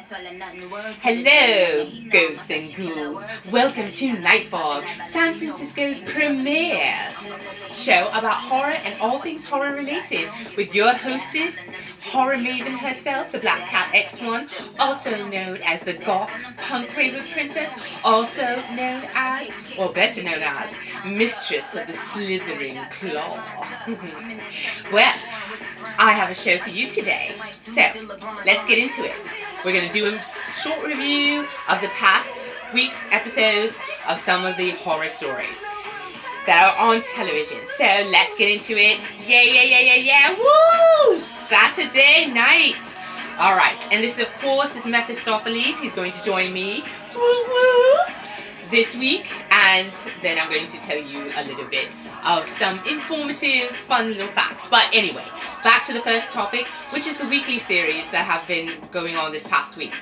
Hello, ghosts and ghouls. Welcome to Nightfall, San Francisco's premiere show about horror and all things horror related, with your hostess, horror maven herself, the Black Cat X1, also known as the goth punk raver princess, also known as, or better known as, mistress of the slithering claw. Well, I have a show for you today, so let's get into it. We're going to do a short review of the past week's episodes of some of the horror stories that are on television. So let's get into it. Yeah. Woo! Saturday night. All right, and this, of course, is Mephistopheles. He's going to join me. Woo! This week, and then I'm going to tell you a little bit of some informative, fun little facts. But anyway, back to the first topic, which is the weekly series that have been going on this past week.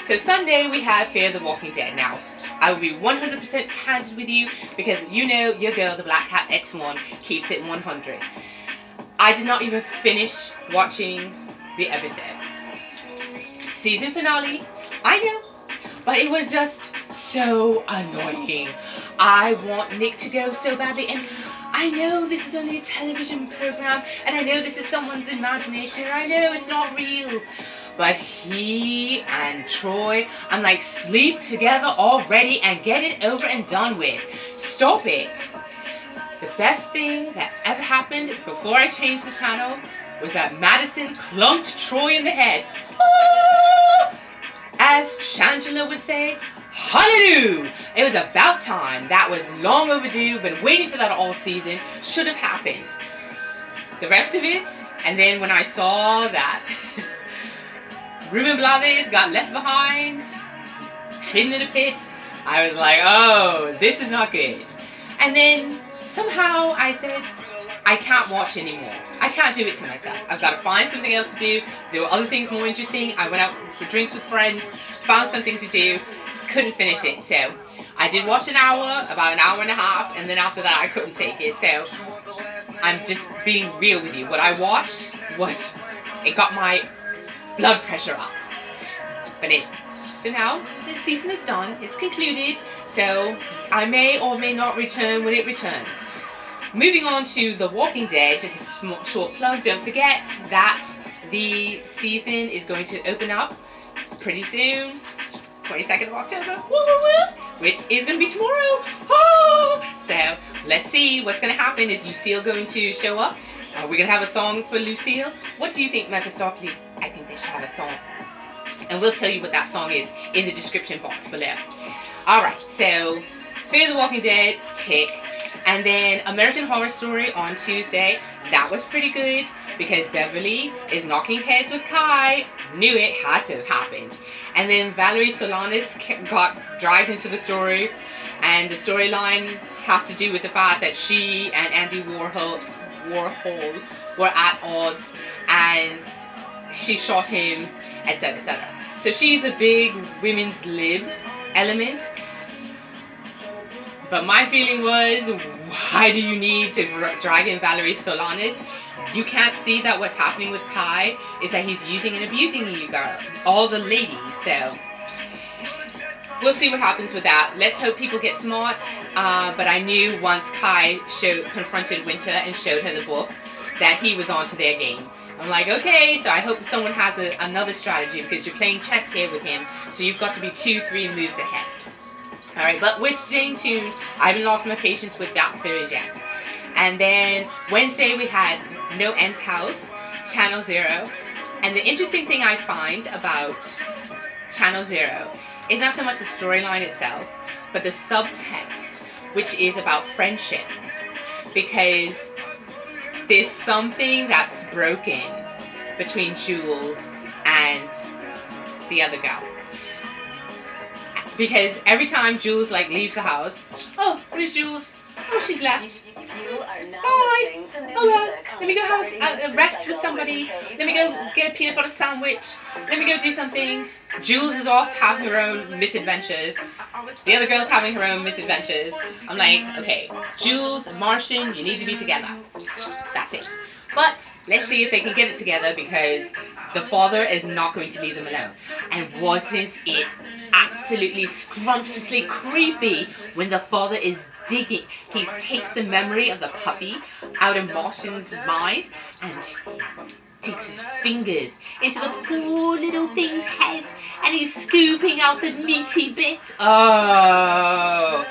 So Sunday we have Fear the Walking Dead. Now, I will be 100% candid with you because you know your girl, the Black Cat X1, keeps it 100. I did not even finish watching the episode. Season finale, I know, but it was just so annoying. I want Nick to go so badly, and I know this is only a television program, and I know this is someone's imagination, and I know it's not real. But he and Troy, I'm like, sleep together already and get it over and done with. Stop it. The best thing that ever happened before I changed the channel was that Madison clunked Troy in the head. Oh! As Shangela would say, hallelujah! It was about time. That was long overdue. Been waiting for that all season. Should have happened. The rest of it, and then when I saw that Ruben Blades got left behind, hidden in a pit, I was like, oh, this is not good. And then somehow I said, I can't watch anymore. I can't do it to myself. I've got to find something else to do. There were other things more interesting. I went out for drinks with friends, found something to do, couldn't finish it. So I did watch an hour, about an hour and a half, and then after that I couldn't take it. So I'm just being real with you. What I watched was, it got my blood pressure up. But anyway, so now the season is done. It's concluded. So I may or may not return when it returns. Moving on to The Walking Dead, just a short plug. Don't forget that the season is going to open up pretty soon, 22nd of October, which is going to be tomorrow. Oh! So let's see what's going to happen. Is Lucille going to show up? Are we going to have a song for Lucille? What do you think, Mephistopheles? I think they should have a song. And we'll tell you what that song is in the description box below. Alright, so Fear the Walking Dead, tick. And then American Horror Story on Tuesday. That was pretty good because Beverly is knocking heads with Kai. Knew it had to have happened. And then Valerie Solanas got dragged into the story. And the storyline has to do with the fact that she and Andy Warhol were at odds. And she shot him, etc. So she's a big women's lib element. But my feeling was, why do you need to drag in Valerie Solanas? You can't see that what's happening with Kai is that he's using and abusing you girl, all the ladies. So we'll see what happens with that. Let's hope people get smart. But I knew once Kai confronted Winter and showed her the book that he was onto their game. I'm like, okay, so I hope someone has another strategy because you're playing chess here with him. So you've got to be 2-3 moves ahead. Alright, but we're staying tuned. I haven't lost my patience with that series yet. And then Wednesday we had No End House, Channel Zero. And the interesting thing I find about Channel Zero is not so much the storyline itself, but the subtext, which is about friendship. Because there's something that's broken between Jules and the other girl. Because every time Jules leaves the house, oh, where's Jules? Oh, she's left. Bye. Oh well, let me go have a rest with somebody. Let me go get a peanut butter sandwich. Let me go do something. Jules is off having her own misadventures. The other girl's having her own misadventures. I'm like, okay, Jules and Martian, you need to be together. That's it. But let's see if they can get it together because The father is not going to leave them alone. And wasn't it absolutely scrumptiously creepy when the father is digging? He takes the memory of the puppy out of Martian's mind and takes his fingers into the poor little thing's head and he's scooping out the meaty bits. Oh,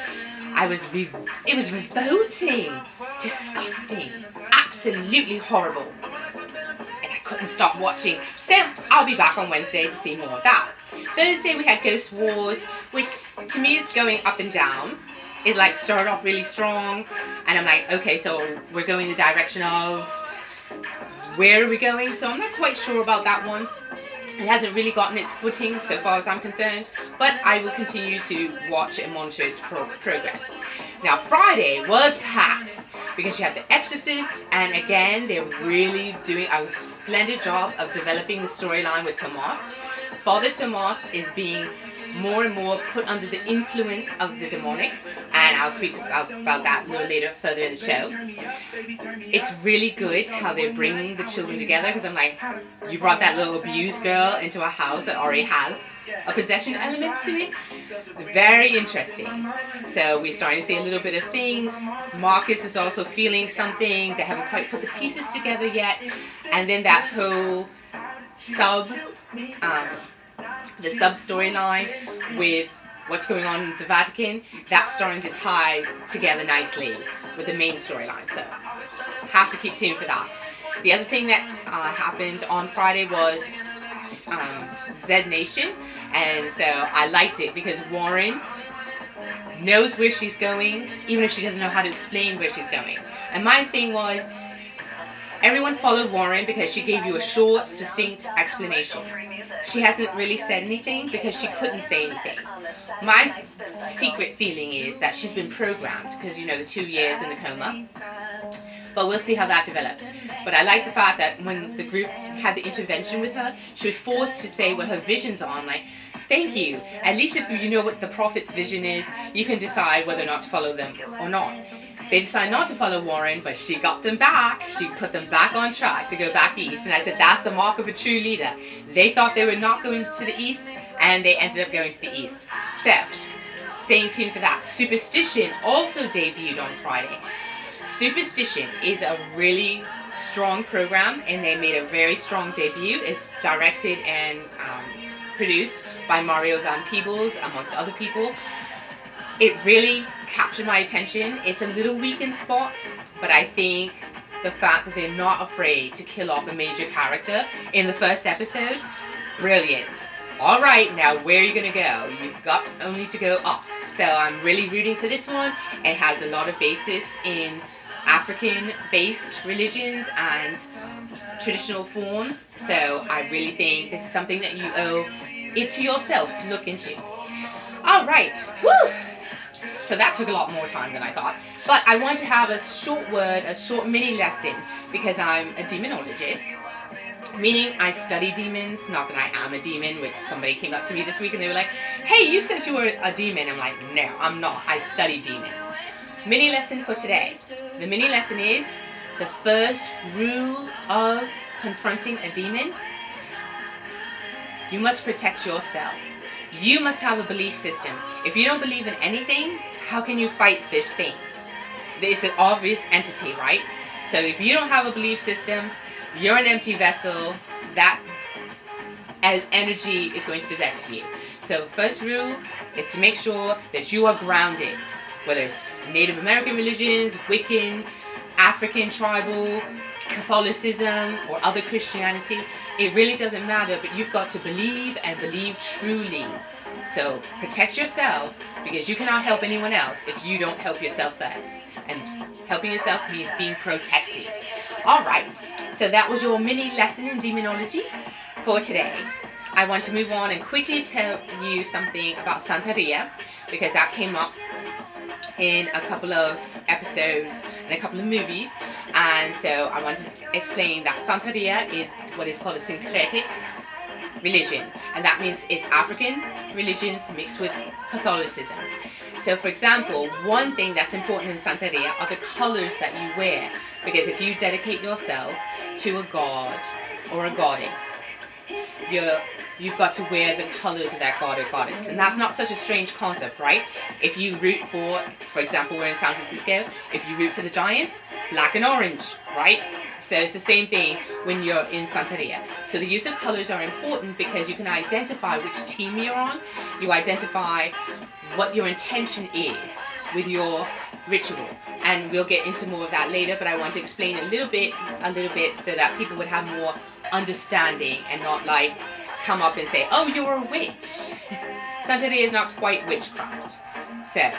it was revolting, disgusting, absolutely horrible. And I couldn't stop watching. So I'll be back on Wednesday to see more of that. Thursday we had Ghost Wars, which to me is going up and down. It like started off really strong, and I'm like, okay, so we're going the direction of where are we going? So I'm not quite sure about that one. It hasn't really gotten its footing so far as I'm concerned, but I will continue to watch and monitor its progress. Now, Friday was packed because you have The Exorcist, and again, they're really doing a splendid job of developing the storyline with Tomas. Father Tomas is being more and more put under the influence of the demonic, and I'll speak about that a little later, further in the show. It's really good how they're bringing the children together because I'm like, you brought that little abused girl into a house that already has a possession element to it. Very interesting. So we're starting to see a little bit of things. Marcus is also feeling something. They haven't quite put the pieces together yet. And then that whole um, the sub storyline with what's going on in the Vatican, that's starting to tie together nicely with the main storyline. So have to keep tuned for that. The other thing that happened on Friday was Z Nation, and so I liked it because Warren knows where she's going, even if she doesn't know how to explain where she's going. And my thing was, everyone followed Warren because she gave you a short, succinct explanation. She hasn't really said anything because she couldn't say anything. My secret feeling is that she's been programmed because, you know, the 2 years in the coma. But we'll see how that develops. But I like the fact that when the group had the intervention with her, she was forced to say what her visions are. I'm like, thank you. At least if you know what the prophet's vision is, you can decide whether or not to follow them or not. They decided not to follow Warren, but she got them back. She put them back on track to go back east. And I said, that's the mark of a true leader. They thought they were not going to the east, and they ended up going to the east. So, staying tuned for that. Superstition also debuted on Friday. Superstition is a really strong program, and they made a very strong debut. It's directed and produced by Mario Van Peebles, amongst other people. It really captured my attention. It's a little weak in spots, but I think the fact that they're not afraid to kill off a major character in the first episode, brilliant. All right, now where are you going to go? You've got only to go up. So I'm really rooting for this one. It has a lot of basis in African-based religions and traditional forms. So I really think this is something that you owe it to yourself to look into. All right, woo! So that took a lot more time than I thought. But I want to have a short word, a short mini lesson, because I'm a demonologist, meaning I study demons. Not that I am a demon, which somebody came up to me this week and they were like, hey, you said you were a demon. I'm like, no, I'm not. I study demons. Mini lesson for today. The mini lesson is the first rule of confronting a demon: you must protect yourself. You must have a belief system. If you don't believe in anything, how can you fight this thing? It's an obvious entity, right? So if you don't have a belief system, you're an empty vessel. That energy is going to possess you. So the first rule is to make sure that you are grounded, whether it's Native American religions, Wiccan, African tribal, Catholicism, or other Christianity. It really doesn't matter, but you've got to believe and believe truly. So protect yourself, because you cannot help anyone else if you don't help yourself first. And helping yourself means being protected. All right, so that was your mini lesson in demonology for today. I want to move on and quickly tell you something about Santeria, because that came up in a couple of episodes and a couple of movies. And so I want to explain that Santeria is what is called a syncretic religion, and that means it's African religions mixed with Catholicism. So, for example, one thing that's important in Santeria are the colors that you wear, because if you dedicate yourself to a god or a goddess, you've got to wear the colors of that god or goddess. And that's not such a strange concept, right? If you root for example, we're in San Francisco, if you root for the Giants, black and orange, right? So it's the same thing when you're in Santeria. So the use of colors are important because you can identify which team you're on. You identify what your intention is with your ritual, and we'll get into more of that later, but I want to explain a little bit so that people would have more understanding and not like come up and say, oh, you're a witch. Santeria is not quite witchcraft. So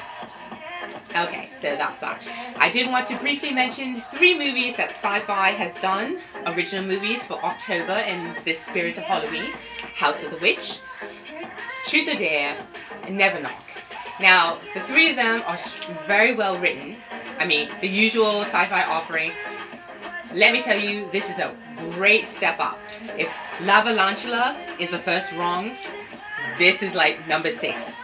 okay, so that's that. I did want to briefly mention 3 movies that SyFy has done, original movies for October in the spirit of Halloween: House of the Witch, Truth or Dare, and Neverknock. Now, the 3 of them are very well written. I mean, the usual SyFy offering. Let me tell you, this is a great step up. If Lavalantula is the first rung, this is like number 6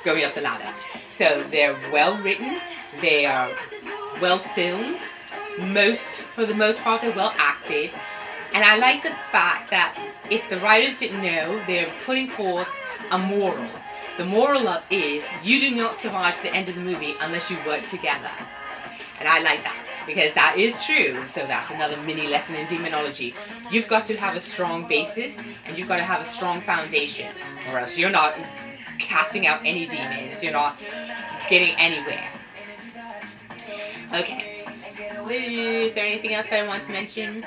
going up the ladder. So they're well written, they are well filmed, for the most part, they're well acted, and I like the fact that if the writers didn't know, they're putting forth a moral. The moral of is you do not survive to the end of the movie unless you work together. And I like that because that is true. So that's another mini lesson in demonology. You've got to have a strong basis and you've got to have a strong foundation, or else you're not casting out any demons. You're not getting anywhere. Okay. Is there anything else that I want to mention?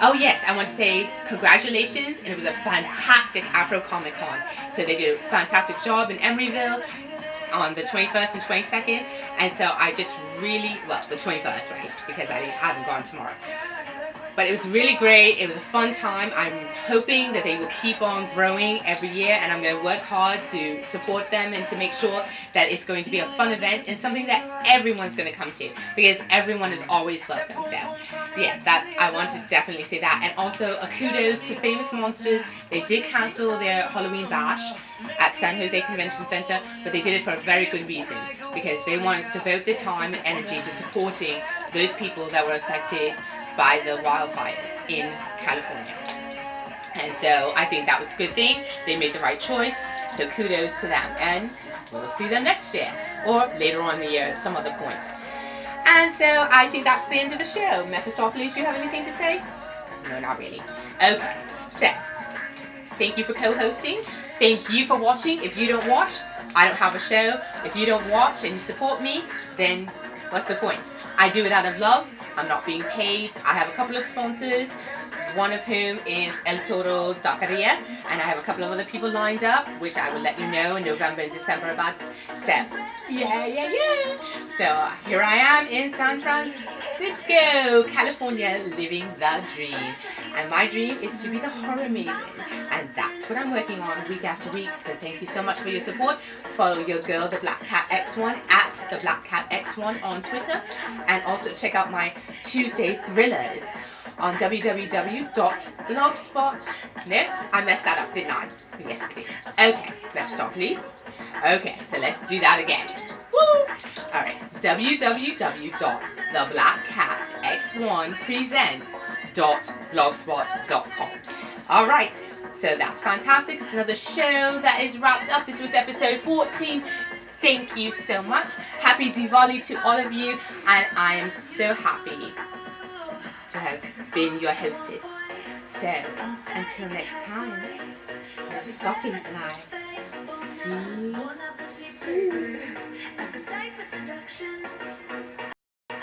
Oh yes, I want to say congratulations, and it was a fantastic Afro Comic Con. So they did a fantastic job in Emeryville on the 21st and 22nd, and so I just really, well, the 21st, right, because I haven't gone tomorrow. But it was really great. It was a fun time. I'm hoping that they will keep on growing every year, and I'm going to work hard to support them and to make sure that it's going to be a fun event and something that everyone's going to come to, because everyone is always welcome. So yeah, that I want to definitely say that. And also a kudos to Famous Monsters. They did cancel their Halloween bash at San Jose Convention Center, but they did it for a very good reason, because they want to devote their time and energy to supporting those people that were affected by the wildfires in California. And so I think that was a good thing. They made the right choice, so kudos to them. And we'll see them next year, or later on in the year at some other point. And so I think that's the end of the show. Mephistopheles, you have anything to say? No, not really. Okay, so thank you for co-hosting. Thank you for watching. If you don't watch, I don't have a show. If you don't watch and you support me, then what's the point? I do it out of love. I'm not being paid. I have a couple of sponsors, one of whom is El Toro Taqueria, and I have a couple of other people lined up, which I will let you know in November and December about. So, yeah. So here I am in San Francisco, California, living the dream. And my dream is to be the horror maven, and that's what I'm working on week after week. So thank you so much for your support. Follow your girl, the Black Cat X1, at the Black Cat X1 on Twitter, and also check out my Tuesday thrillers on www.blogspot. No, I messed that up, didn't I? Yes, I did. Okay, let's stop, please. Okay, so let's do that again. Woo! All right, www.theblackcatx1presents.blogspot.com. All right, so that's fantastic. It's another show that is wrapped up. This was episode 14. Thank you so much. Happy Diwali to all of you, and I am so happy to have been your hostess. So, until next time, Mephistopheles and I see you soon.